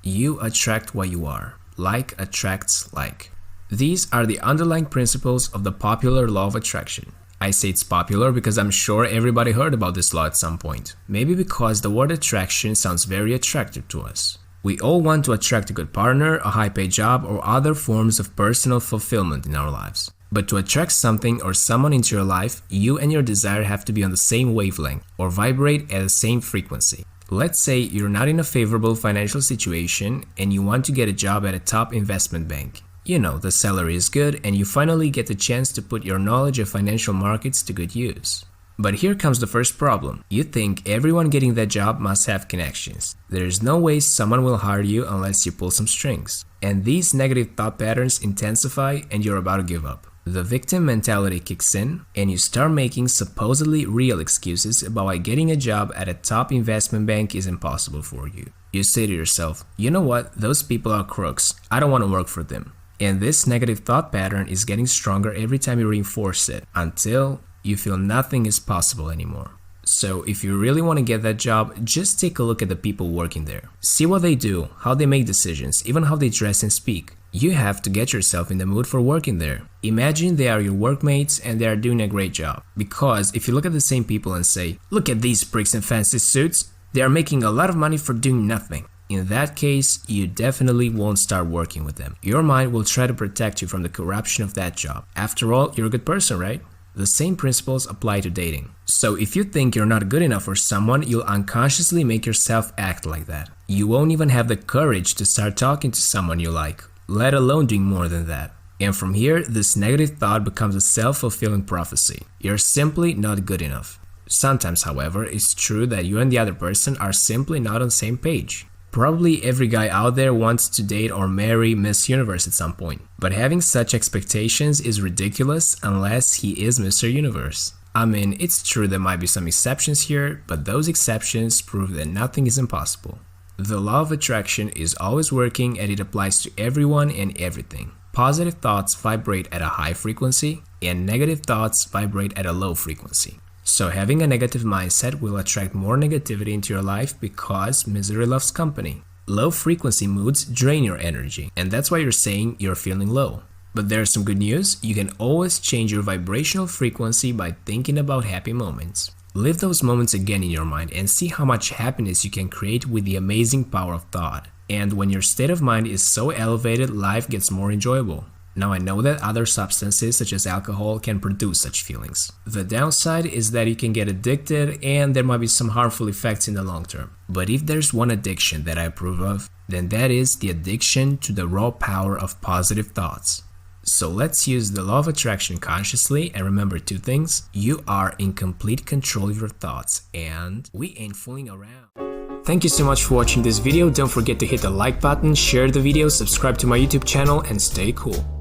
You attract what you are. Like attracts like. These are the underlying principles of the popular law of attraction. I say it's popular because I'm sure everybody heard about this law at some point. Maybe because the word attraction sounds very attractive to us. We all want to attract a good partner, a high-paid job, or other forms of personal fulfillment in our lives. But to attract something or someone into your life, you and your desire have to be on the same wavelength or vibrate at the same frequency. Let's say you're not in a favorable financial situation and you want to get a job at a top investment bank. You know, the salary is good and you finally get the chance to put your knowledge of financial markets to good use. But here comes the first problem. You think everyone getting that job must have connections. There is no way someone will hire you unless you pull some strings. And these negative thought patterns intensify and you're about to give up. The victim mentality kicks in and you start making supposedly real excuses about why getting a job at a top investment bank is impossible for you. You say to yourself, you know what, those people are crooks. I don't want to work for them. And this negative thought pattern is getting stronger every time you reinforce it until you feel nothing is possible anymore. So if you really want to get that job, just take a look at the people working there. See what they do, how they make decisions, even how they dress and speak. You have to get yourself in the mood for working there. Imagine they are your workmates and they are doing a great job. Because if you look at the same people and say, look at these pricks in fancy suits, they are making a lot of money for doing nothing. In that case, you definitely won't start working with them. Your mind will try to protect you from the corruption of that job. After all, you're a good person, right? The same principles apply to dating. So if you think you're not good enough for someone, you'll unconsciously make yourself act like that. You won't even have the courage to start talking to someone you like, let alone doing more than that. And from here, this negative thought becomes a self-fulfilling prophecy. You're simply not good enough. Sometimes, however, it's true that you and the other person are simply not on the same page. Probably every guy out there wants to date or marry Miss Universe at some point, but having such expectations is ridiculous unless he is Mr. Universe. I mean, it's true there might be some exceptions here, but those exceptions prove that nothing is impossible. The law of attraction is always working and it applies to everyone and everything. Positive thoughts vibrate at a high frequency and negative thoughts vibrate at a low frequency. So having a negative mindset will attract more negativity into your life because misery loves company. Low frequency moods drain your energy, and that's why you're saying you're feeling low. But there's some good news, you can always change your vibrational frequency by thinking about happy moments. Live those moments again in your mind and see how much happiness you can create with the amazing power of thought. And when your state of mind is so elevated, life gets more enjoyable. Now I know that other substances such as alcohol can produce such feelings. The downside is that you can get addicted and there might be some harmful effects in the long term. But if there's one addiction that I approve of, then that is the addiction to the raw power of positive thoughts. So let's use the law of attraction consciously and remember two things. You are in complete control of your thoughts and we ain't fooling around. Thank you so much for watching this video. Don't forget to hit the like button, share the video, subscribe to my YouTube channel and stay cool.